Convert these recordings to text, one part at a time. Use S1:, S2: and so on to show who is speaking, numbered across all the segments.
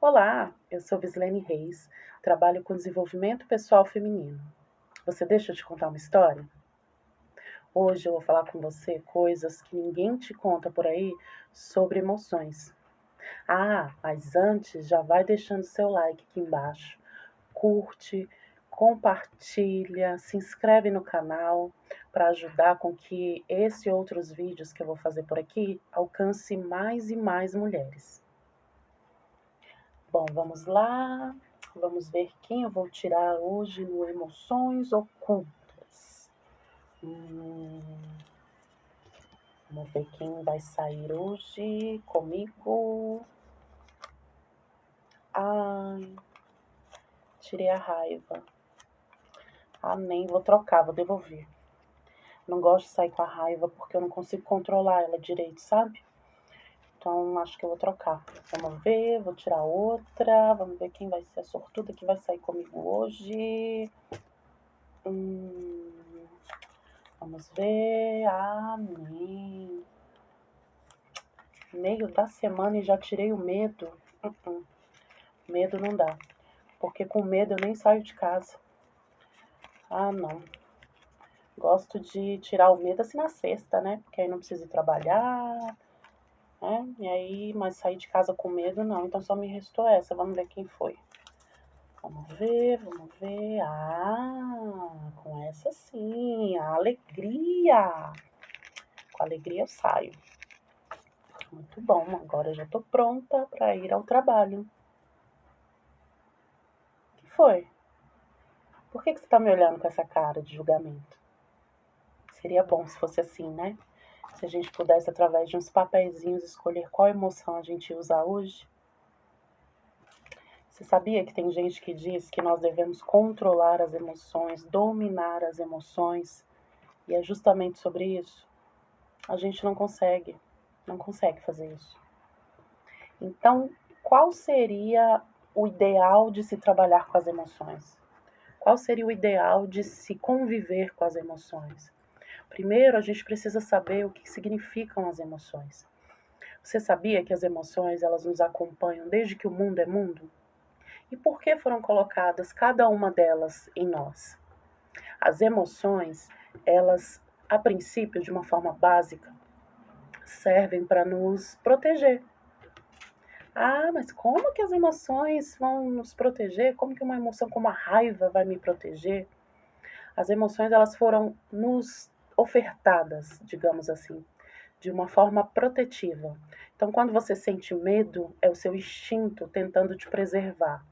S1: Olá, eu sou Vislene Reis, trabalho com desenvolvimento pessoal feminino. Você deixa eu te contar uma história? Hoje eu vou falar com você coisas que ninguém te conta por aí sobre emoções. Ah, mas antes já vai deixando seu like aqui embaixo, curte, compartilha, se inscreve no canal para ajudar com que esse e outros vídeos que eu vou fazer por aqui alcance mais e mais mulheres. Bom, vamos lá. Vamos ver quem eu vou tirar hoje no Emoções Ocultas. Hum, vamos ver quem vai sair hoje comigo. Ai, tirei a raiva. Ah, nem vou trocar, vou devolver. Não gosto de sair com a raiva porque eu não consigo controlar ela direito, sabe? Então acho que eu vou trocar. Vamos ver, vou tirar outra. Vamos ver quem vai ser a sortuda que vai sair comigo hoje. Vamos ver. Amém. Meio da semana e já tirei o medo. Medo não dá. Porque com medo eu nem saio de casa. Ah, não. Gosto de tirar o medo assim na sexta, né? Porque aí não preciso ir trabalhar, né? E aí, mas sair de casa com medo não. Então só me restou essa. Vamos ver quem foi. Vamos ver, vamos ver. Ah, com essa sim. A alegria. Com alegria eu saio. Muito bom, agora eu já tô pronta para ir ao trabalho. O que foi? Por que você tá me olhando com essa cara de julgamento? Seria bom se fosse assim, né? Se a gente pudesse, através de uns papeizinhos, escolher qual emoção a gente ia usar hoje. Você sabia que tem gente que diz que nós devemos controlar as emoções, dominar as emoções? E é justamente sobre isso. A gente não consegue fazer isso. Então, qual seria o ideal de se trabalhar com as emoções? Qual seria o ideal de se conviver com as emoções? Primeiro, a gente precisa saber o que significam as emoções. Você sabia que as emoções elas nos acompanham desde que o mundo é mundo? E por que foram colocadas cada uma delas em nós? As emoções, elas, a princípio, de uma forma básica, servem para nos proteger. Ah, mas como que as emoções vão nos proteger? Como que uma emoção como a raiva vai me proteger? As emoções elas foram nos ofertadas, digamos assim, de uma forma protetiva. Então, quando você sente medo, é o seu instinto tentando te preservar.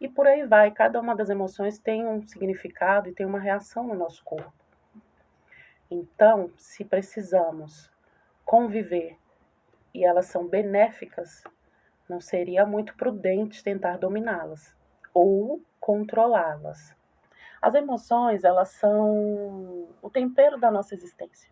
S1: E por aí vai, cada uma das emoções tem um significado e tem uma reação no nosso corpo. Então, se precisamos conviver e elas são benéficas, não seria muito prudente tentar dominá-las ou controlá-las. As emoções, elas são o tempero da nossa existência.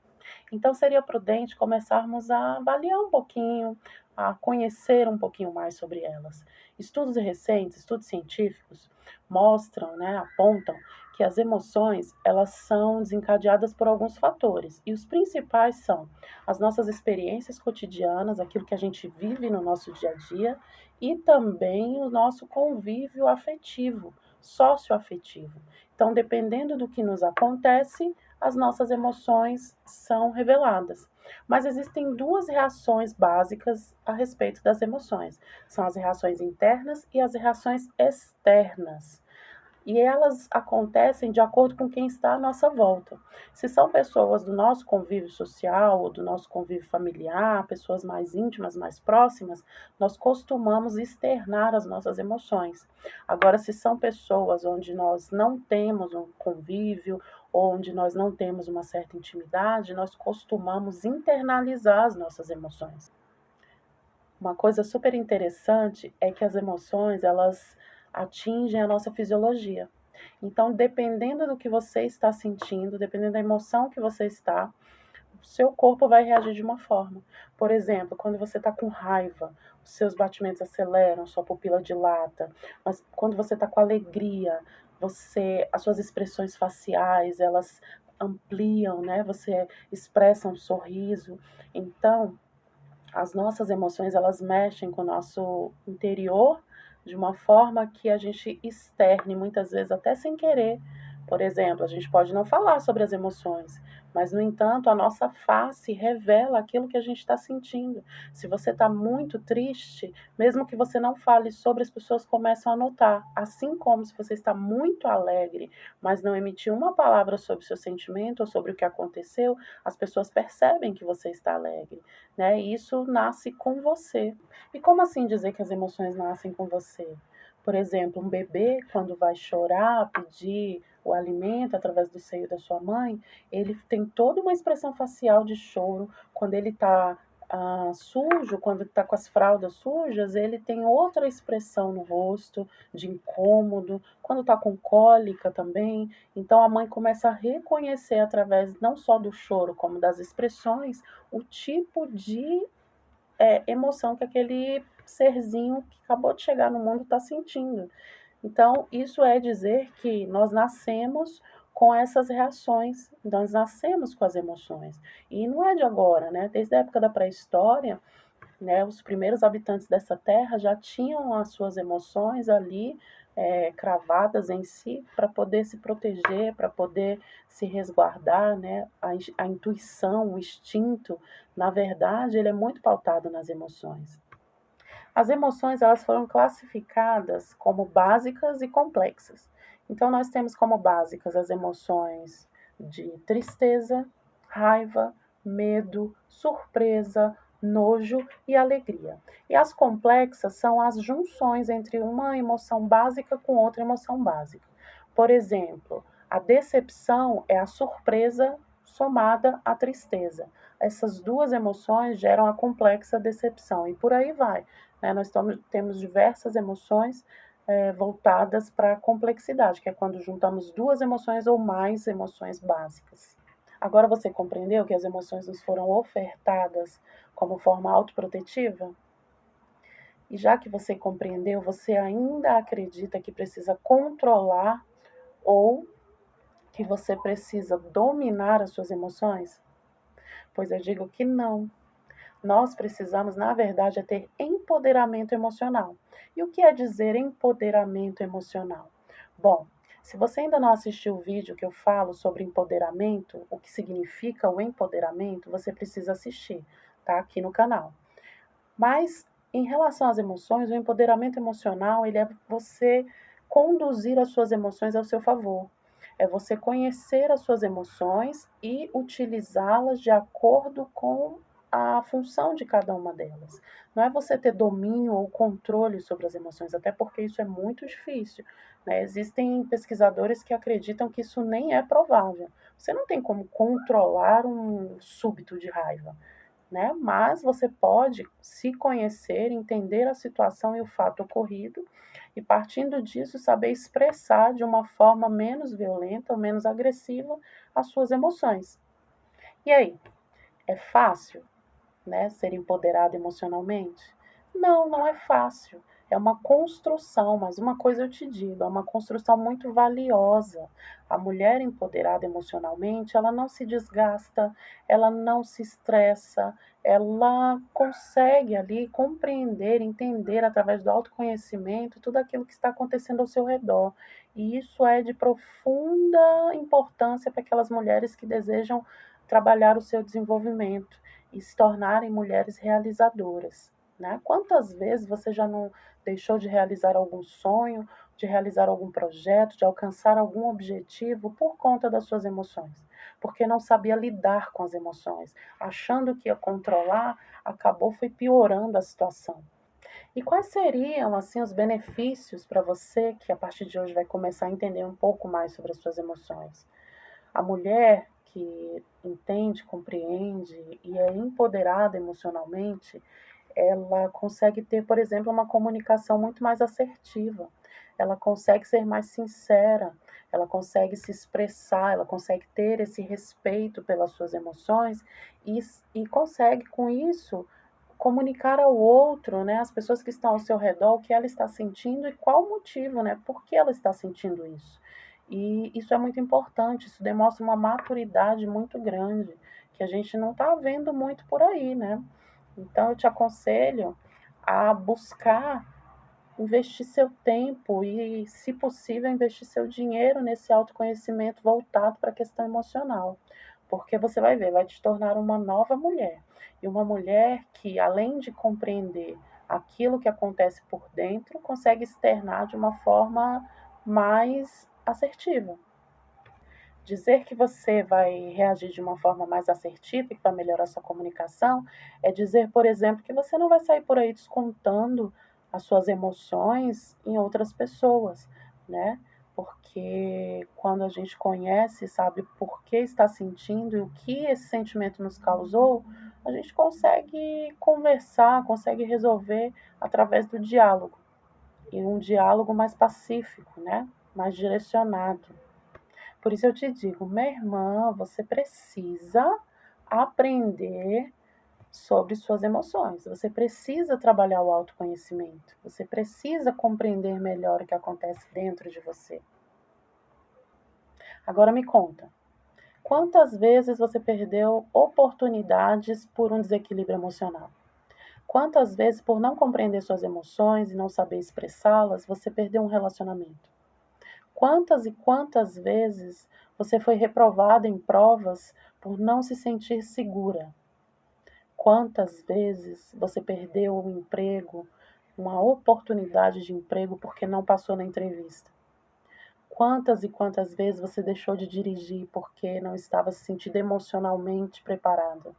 S1: Então seria prudente começarmos a avaliar um pouquinho, a conhecer um pouquinho mais sobre elas. Estudos recentes, estudos científicos mostram, né, apontam que as emoções, elas são desencadeadas por alguns fatores, e os principais são as nossas experiências cotidianas, aquilo que a gente vive no nosso dia a dia, e também o nosso convívio afetivo, socioafetivo. Então, dependendo do que nos acontece, as nossas emoções são reveladas. Mas existem duas reações básicas a respeito das emoções: são as reações internas e as reações externas. E elas acontecem de acordo com quem está à nossa volta. Se são pessoas do nosso convívio social ou do nosso convívio familiar, pessoas mais íntimas, mais próximas, nós costumamos externar as nossas emoções. Agora, se são pessoas onde nós não temos um convívio, onde nós não temos uma certa intimidade, nós costumamos internalizar as nossas emoções. Uma coisa super interessante é que as emoções, elas atingem a nossa fisiologia. Então, dependendo do que você está sentindo, dependendo da emoção que você está, o seu corpo vai reagir de uma forma. Por exemplo, quando você está com raiva, os seus batimentos aceleram, sua pupila dilata. Mas quando você está com alegria, as suas expressões faciais, elas ampliam, né? Você expressa um sorriso. Então, as nossas emoções, elas mexem com o nosso interior, de uma forma que a gente externe, muitas vezes até sem querer. Por exemplo, a gente pode não falar sobre as emoções, mas, no entanto, a nossa face revela aquilo que a gente está sentindo. Se você está muito triste, mesmo que você não fale sobre, as pessoas começam a notar. Assim como se você está muito alegre, mas não emitir uma palavra sobre o seu sentimento ou sobre o que aconteceu, as pessoas percebem que você está alegre, né? E isso nasce com você. E como assim dizer que as emoções nascem com você? Por exemplo, um bebê, quando vai chorar, pedir o alimento através do seio da sua mãe, ele tem toda uma expressão facial de choro. Quando ele está sujo, quando ele está com as fraldas sujas, ele tem outra expressão no rosto, de incômodo. Quando está com cólica também. Então a mãe começa a reconhecer através não só do choro, como das expressões, o tipo de emoção que aquele serzinho que acabou de chegar no mundo está sentindo. Então, isso é dizer que nós nascemos com essas reações, nós nascemos com as emoções. E não é de agora, né? Desde a época da pré-história, né, os primeiros habitantes dessa terra já tinham as suas emoções ali cravadas em si para poder se proteger, para poder se resguardar, né? A intuição, o instinto, na verdade, ele é muito pautado nas emoções. As emoções elas foram classificadas como básicas e complexas. Então nós temos como básicas as emoções de tristeza, raiva, medo, surpresa, nojo e alegria. E as complexas são as junções entre uma emoção básica com outra emoção básica. Por exemplo, a decepção é a surpresa somada à tristeza. Essas duas emoções geram a complexa decepção e por aí vai, né? Nós temos diversas emoções voltadas para a complexidade, que é quando juntamos duas emoções ou mais emoções básicas. Agora você compreendeu que as emoções nos foram ofertadas como forma autoprotetiva? E já que você compreendeu, você ainda acredita que precisa controlar ou que você precisa dominar as suas emoções? Pois eu digo que não. Nós precisamos, na verdade, é ter empoderamento emocional. E o que é dizer empoderamento emocional? Bom, se você ainda não assistiu o vídeo que eu falo sobre empoderamento, o que significa o empoderamento, você precisa assistir, tá? Aqui no canal. Mas em relação às emoções, o empoderamento emocional, ele é você conduzir as suas emoções ao seu favor. É você conhecer as suas emoções e utilizá-las de acordo com a função de cada uma delas. Não é você ter domínio ou controle sobre as emoções, até porque isso é muito difícil, né? Existem pesquisadores que acreditam que isso nem é provável. Você não tem como controlar um súbito de raiva, né? Mas você pode se conhecer, entender a situação e o fato ocorrido e, partindo disso, saber expressar de uma forma menos violenta ou menos agressiva as suas emoções. E aí, é fácil, né, ser empoderado emocionalmente? Não, não é fácil. É uma construção, mas uma coisa eu te digo, é uma construção muito valiosa. A mulher empoderada emocionalmente, ela não se desgasta, ela não se estressa, ela consegue ali compreender, entender através do autoconhecimento tudo aquilo que está acontecendo ao seu redor. E isso é de profunda importância para aquelas mulheres que desejam trabalhar o seu desenvolvimento e se tornarem mulheres realizadoras, né? Quantas vezes você já não deixou de realizar algum sonho, de realizar algum projeto, de alcançar algum objetivo por conta das suas emoções? Porque não sabia lidar com as emoções, achando que ia controlar, acabou foi piorando a situação. E quais seriam assim os benefícios para você que a partir de hoje vai começar a entender um pouco mais sobre as suas emoções? A mulher que entende, compreende e é empoderada emocionalmente, ela consegue ter, por exemplo, uma comunicação muito mais assertiva. Ela consegue ser mais sincera, ela consegue se expressar, ela consegue ter esse respeito pelas suas emoções e, e consegue, com isso, comunicar ao outro, né, as pessoas que estão ao seu redor, o que ela está sentindo e qual o motivo, né, por que ela está sentindo isso. E isso é muito importante, isso demonstra uma maturidade muito grande, que a gente não está vendo muito por aí, né? Então eu te aconselho a buscar investir seu tempo e, se possível, investir seu dinheiro nesse autoconhecimento voltado para a questão emocional. Porque você vai ver, vai te tornar uma nova mulher. E uma mulher que, além de compreender aquilo que acontece por dentro, consegue externar de uma forma mais assertiva. Dizer que você vai reagir de uma forma mais assertiva e que vai melhorar sua comunicação é dizer, por exemplo, que você não vai sair por aí descontando as suas emoções em outras pessoas, né? Porque quando a gente conhece, sabe por que está sentindo e o que esse sentimento nos causou, a gente consegue conversar, consegue resolver através do diálogo. E um diálogo mais pacífico, né? Mais direcionado. Por isso eu te digo, minha irmã, você precisa aprender sobre suas emoções. Você precisa trabalhar o autoconhecimento. Você precisa compreender melhor o que acontece dentro de você. Agora me conta, quantas vezes você perdeu oportunidades por um desequilíbrio emocional? Quantas vezes, por não compreender suas emoções e não saber expressá-las, você perdeu um relacionamento? Quantas e quantas vezes você foi reprovada em provas por não se sentir segura? Quantas vezes você perdeu um emprego, uma oportunidade de emprego porque não passou na entrevista? Quantas e quantas vezes você deixou de dirigir porque não estava se sentindo emocionalmente preparada?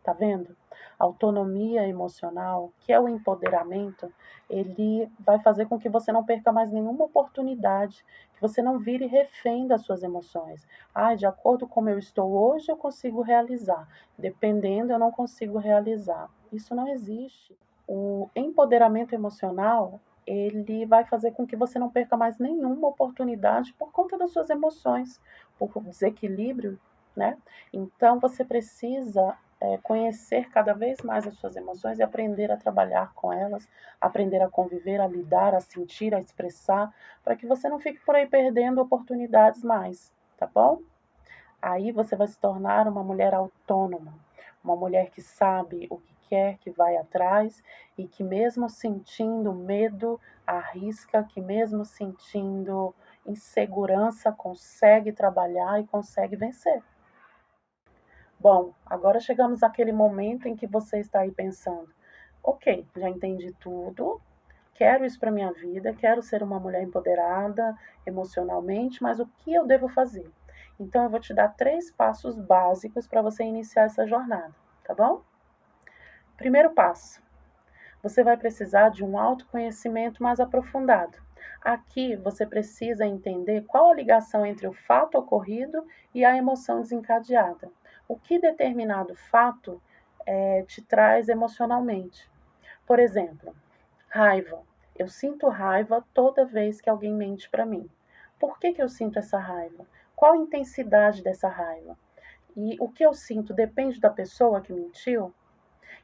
S1: Tá vendo? A autonomia emocional, que é o empoderamento, ele vai fazer com que você não perca mais nenhuma oportunidade, que você não vire refém das suas emoções. Ah, de acordo com como eu estou hoje, eu consigo realizar. Dependendo, eu não consigo realizar. Isso não existe. O empoderamento emocional, ele vai fazer com que você não perca mais nenhuma oportunidade por conta das suas emoções, por desequilíbrio, né? Então, você precisa conhecer cada vez mais as suas emoções e aprender a trabalhar com elas, aprender a conviver, a lidar, a sentir, a expressar, para que você não fique por aí perdendo oportunidades mais, tá bom? Aí você vai se tornar uma mulher autônoma, uma mulher que sabe o que quer, que vai atrás e que, mesmo sentindo medo, arrisca, que, mesmo sentindo insegurança, consegue trabalhar e consegue vencer. Bom, agora chegamos àquele momento em que você está aí pensando: ok, já entendi tudo, quero isso para minha vida, quero ser uma mulher empoderada emocionalmente, mas o que eu devo fazer? Então eu vou te dar 3 passos básicos para você iniciar essa jornada, tá bom? Primeiro passo: você vai precisar de um autoconhecimento mais aprofundado. Aqui você precisa entender qual a ligação entre o fato ocorrido e a emoção desencadeada. O que determinado fato te traz emocionalmente. Por exemplo, raiva. Eu sinto raiva toda vez que alguém mente para mim. Por que eu sinto essa raiva? Qual a intensidade dessa raiva? E o que eu sinto depende da pessoa que mentiu?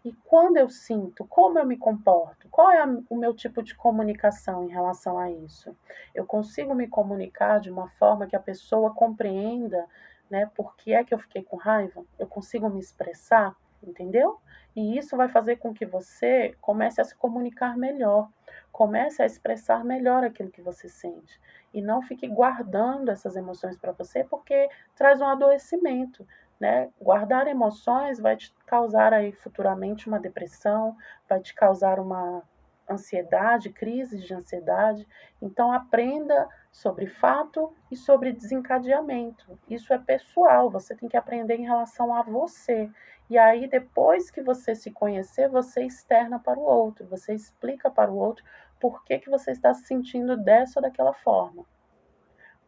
S1: E quando eu sinto, como eu me comporto? Qual é o meu tipo de comunicação em relação a isso? Eu consigo me comunicar de uma forma que a pessoa compreenda, né, por que é que eu fiquei com raiva? Eu consigo me expressar, entendeu? E isso vai fazer com que você comece a se comunicar melhor, comece a expressar melhor aquilo que você sente. E não fique guardando essas emoções para você, porque traz um adoecimento, né? Guardar emoções vai te causar aí futuramente uma depressão, vai te causar uma ansiedade, crises de ansiedade. Então aprenda sobre fato e sobre desencadeamento. Isso é pessoal, você tem que aprender em relação a você. E aí depois que você se conhecer, você externa para o outro, você explica para o outro por que você está se sentindo dessa ou daquela forma.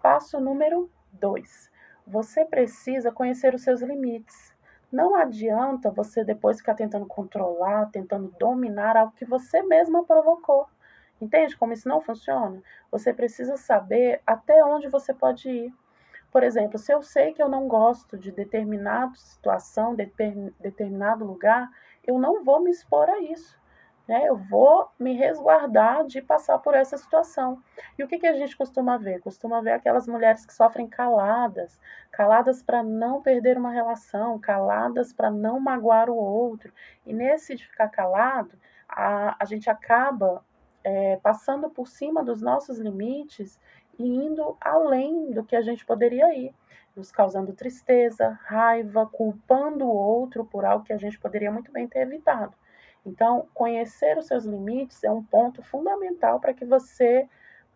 S1: Passo número 2: você precisa conhecer os seus limites. Não adianta você depois ficar tentando controlar, tentando dominar algo que você mesma provocou. Entende como isso não funciona? Você precisa saber até onde você pode ir. Por exemplo, se eu sei que eu não gosto de determinada situação, determinado lugar, eu não vou me expor a isso, né? Eu vou me resguardar de passar por essa situação. E o que a gente costuma ver? Costuma ver aquelas mulheres que sofrem caladas, caladas para não perder uma relação, caladas para não magoar o outro. E nesse de ficar calado, a gente acaba passando por cima dos nossos limites e indo além do que a gente poderia ir, nos causando tristeza, raiva, culpando o outro por algo que a gente poderia muito bem ter evitado. Então, conhecer os seus limites é um ponto fundamental para que você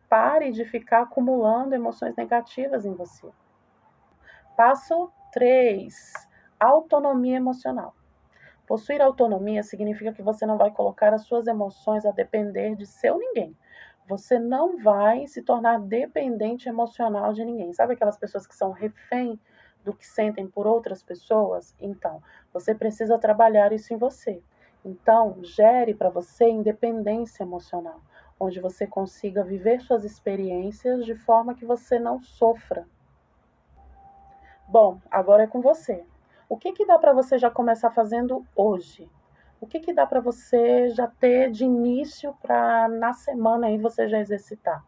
S1: pare de ficar acumulando emoções negativas em você. Passo 3: autonomia emocional. Possuir autonomia significa que você não vai colocar as suas emoções a depender de seu ninguém. Você não vai se tornar dependente emocional de ninguém. Sabe aquelas pessoas que são refém do que sentem por outras pessoas? Então, você precisa trabalhar isso em você. Então, gere para você independência emocional, onde você consiga viver suas experiências de forma que você não sofra. Bom, agora é com você. O que dá para você já começar fazendo hoje? O que dá para você já ter de início para na semana aí você já exercitar?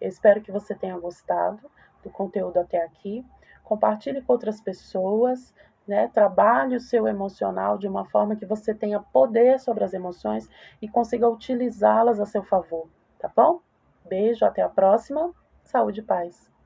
S1: Eu espero que você tenha gostado do conteúdo até aqui. Compartilhe com outras pessoas, né? Trabalhe o seu emocional de uma forma que você tenha poder sobre as emoções e consiga utilizá-las a seu favor, tá bom? Beijo, até a próxima. Saúde e paz.